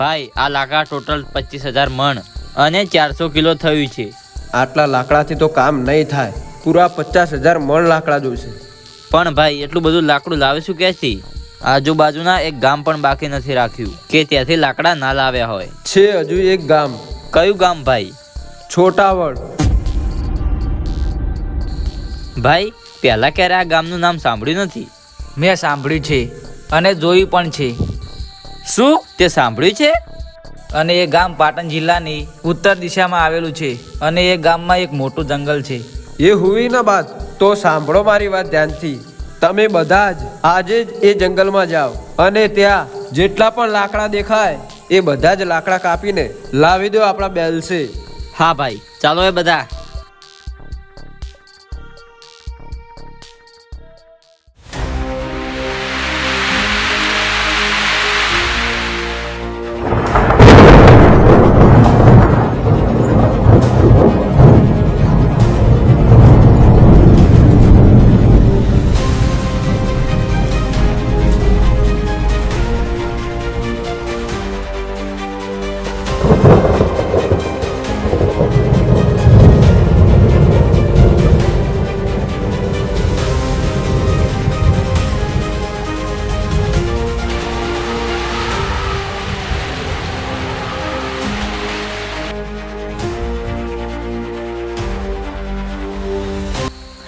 ભાઈ આ લાકડા ટોટલ 25,000 મણ અને 400 કિલો થયું છે. આટલા લાકડાથી તો કામ નહીં થાય. પૂરા 50,000 મણ લાકડા જોઈશે. પણ ભાઈ એટલું બધું લાકડું લાવીશું ક્યાંથી? આજુબાજુના એક ગામ પણ બાકી નથી રાખ્યું કે ત્યાંથી લાકડા ના લાવ્યા હોય. છે હજુ એક ગામ. કયું ગામ ભાઈ? છોટાવડ. ભાઈ પહેલા ક્યારે આ ગામનું નામ સાંભળ્યું નથી. મેં સાંભળ્યું છે અને જોયું પણ છે. શું તે સાંભળ્યું છે? અને એ ગામ પાટણ જિલ્લાની ઉત્તર દિશામાં આવેલું છે અને એ ગામમાં એક મોટું જંગલ છે. એ હુઈ ના બાત તો સાંભળો મારી વાત ધ્યાનથી. તમે બધા જ આજે જ એ જંગલમાં જાઓ અને ત્યાં જેટલા પણ લાકડા દેખાય એ બધા જ લાકડા કાપીને લાવી દો આપણા બેલસે. હા ભાઈ ચાલો એ બધા.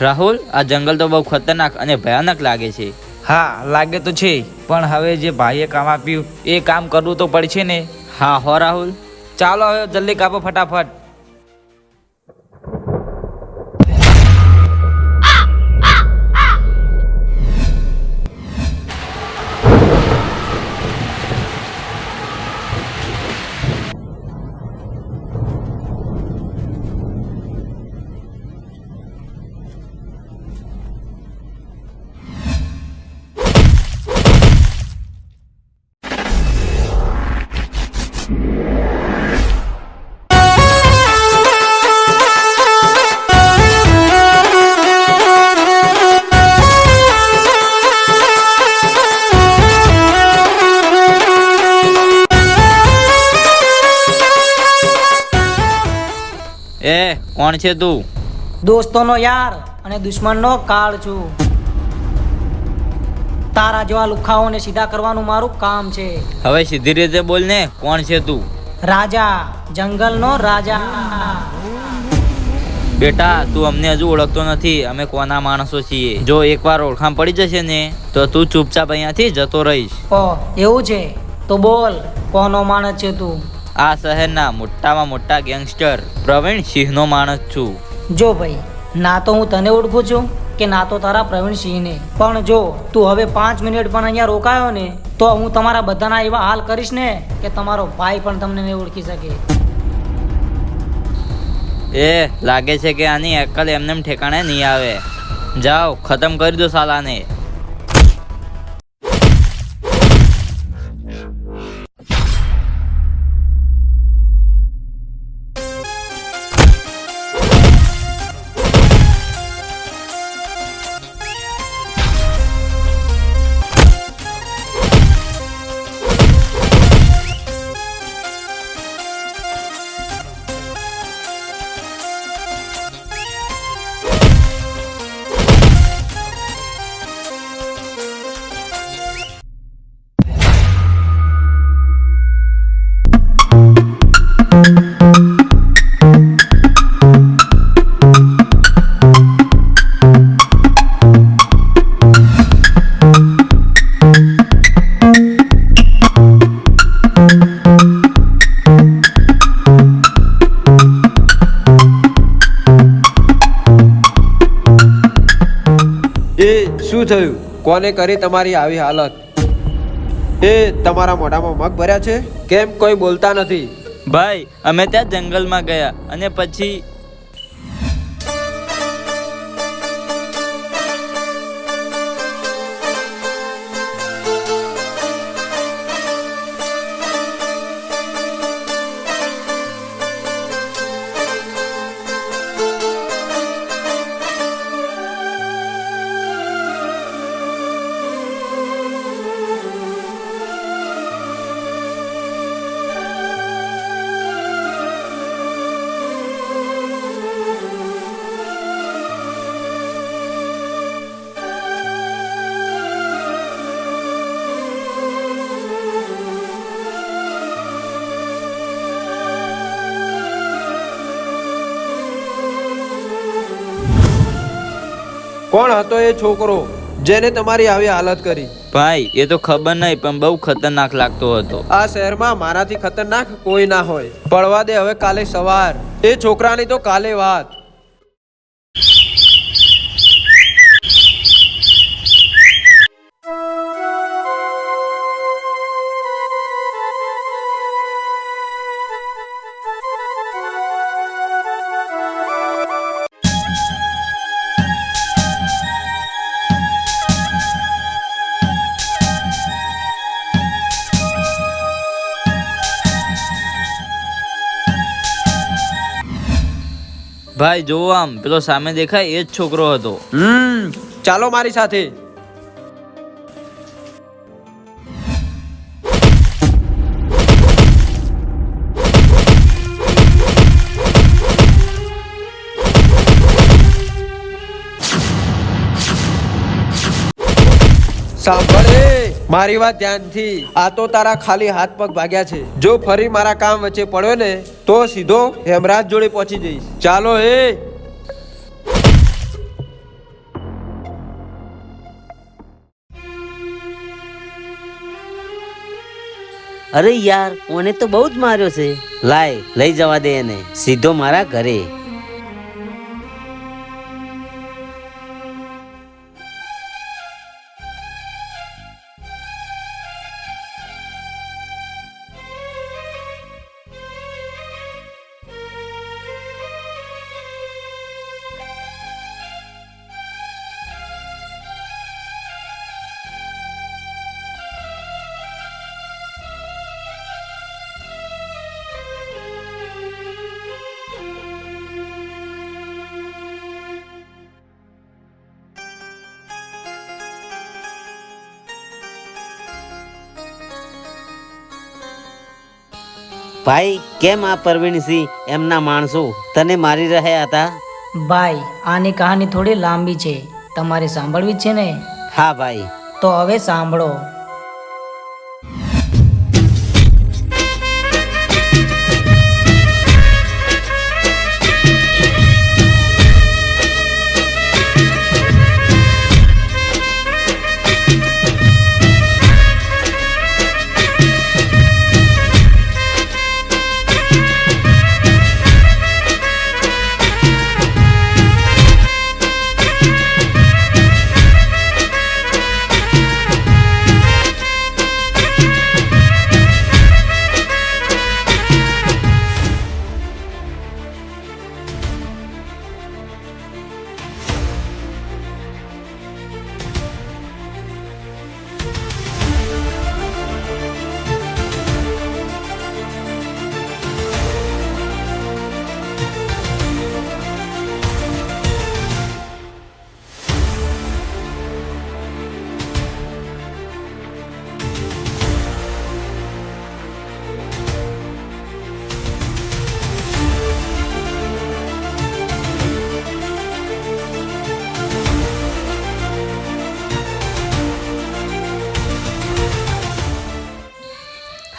રાહુલ આ જંગલ તો બહુ ખતરનાક અને ભયાનક લાગે છે. હા લાગે તો છે, પણ હવે જે ભાઈએ કામ આપ્યું એ કામ કરવું તો પડશે ને. હા હો રાહુલ. ચાલો હવે જલ્દી કાપો ફટાફટ. એ કોણ છે તું? દોસ્તોનો યાર અને દુશ્મનનો કાળ છું. તારા જેવા લુખાઓને સીધા કરવાનું મારું કામ છે. હવે સીધી રીતે બોલ ને, કોણ છે તું? રાજા, જંગલનો રાજા. બેટા તું અમને હજુ ઓળખતો નથી, અમે કોના માણસો છીએ. જો એકવાર ઓળખાણ પડી જશે ને તો તું ચૂપચાપ અહીંયાથી જતો રહીશ. ઓ એવું છે તો બોલ, કોનો માણસ છે તું? આ શહેરના મોટામાં મોટા ગેંગસ્ટર પ્રવીણ સિંહનો માણસ છું. જો ભાઈ, ના તો હું તને ઓળખું છું કે ના તો તારા પ્રવીણ સિંહને. પણ જો તું હવે 5 મિનિટ પણ અહીંયા રોકાયો ને તો હું તમારા બધાના એવા હાલ કરીશ ને કે તમારો ભાઈ પણ તમને નહીં ઓળખી શકે. એ લાગે છે કે આની અક્કલ એમને ઠેકાણે નહીં આવે. જાઓ ખતમ કરી દો સાલાને. શું થયું? કોને કરી તમારી આવી હાલત? એ તમારા મોઢામાં મગ ભર્યા છે? કેમ કોઈ બોલતા નથી? ભાઈ અમે ત્યાં જંગલમાં ગયા અને પછી કોણ હતો એ છોકરો જેને તમારી આવી હાલત કરી? ભાઈ એ તો ખબર નહીં પણ બહુ ખતરનાક લાગતો હતો. આ શહેરમાં મારાથી ખતરનાક કોઈ ના હોય. પડવા દે હવે કાલે સવાર. એ છોકરાની તો કાલે વાત. ભાઈ જોવો આમ પેલો સામે દેખાય એ જ છોકરો હતો. ચાલો મારી સાથે. સાંભળે મારી વાત ધ્યાનથી. આ તો તારા ખાલી હાથ પગ ભાગ્યા છે. જો ફરી મારા કામ વચ્ચે પડ્યો ને તો સીધો હેમરાજ જોડે પહોંચી જઈશ. ચાલો એ. અરે યાર, ઓને તો બહુ જ માર્યો છે. લાય લઈ જવા દે એને સીધો મારા ઘરે. ભાઈ કેમ આ પરવીણસિંહ એમના માણસો તને મારી રહ્યા હતા? ભાઈ આની કહાની થોડી લાંબી છે, તમારે સાંભળવી જ છે ને? હા ભાઈ. તો હવે સાંભળો.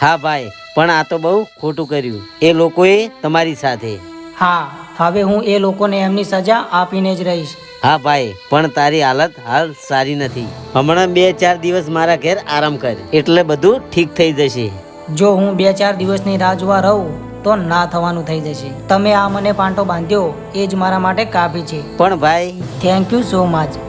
હા ભાઈ, પણ આ તો બહુ ખોટું કર્યું એ લોકોએ તમારી સાથે. હા, હવે હું એ લોકોને એમની સજા આપીને જ રહીશ. હા ભાઈ, પણ તારી હાલત હાલ સારી નથી. હમણાં 2-4 દિવસ મારા ઘેર આરામ કર એટલે બધું ઠીક થઈ જશે. જો હું 2-4 દિવસની રાહ જોવા રહું તો ના થવાનું થઈ જશે. તમે આ મને પાંટો બાંધ્યો એ જ મારા માટે કાફી છે. પણ ભાઈ થેન્ક યુ સો મચ.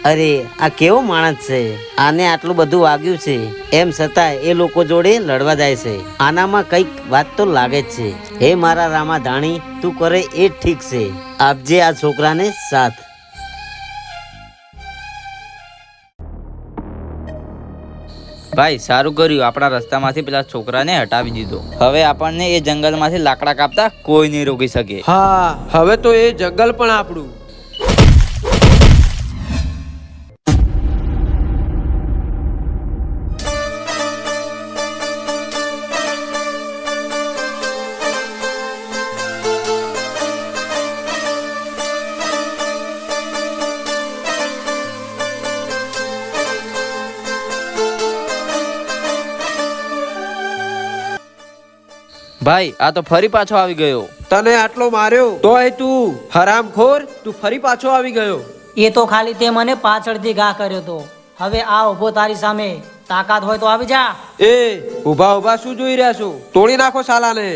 અરે આ કેવો માણસ છે, આને આટલું બધું વાગ્યું છે એમ છતાં એ લોકો જોડે લડવા જાય છે. આનામાં કઈક વાત તો લાગે જ છે. હે મારા રામા ધાણી, તું કરે એ જ ઠીક છે. આપજે આ છોકરાને સાથ. ભાઈ સારું કર્યું, આપણા રસ્તામાંથી પેલા છોકરાને હટાવી દીધો. હવે આપણને એ જંગલમાંથી લાકડા કાપતા કોઈ નહીં રોકી શકે. હા, હવે તો એ જંગલ પણ આપણું. ભાઈ આ તો ફરી પાછો આવી ગયો. તને આટલો માર્યો તોય તું હરામખોર, તું ફરી પાછો આવી ગયો. એ તો ખાલી તે મને પાછળથી ઘા કર્યો તો. હવે આ ઊભો તારી સામે, તાકાત હોય તો આવી જા. એ ઊભા ઊભા શું જોઈ રહ્યા છો? તોડી નાખો સાલાને.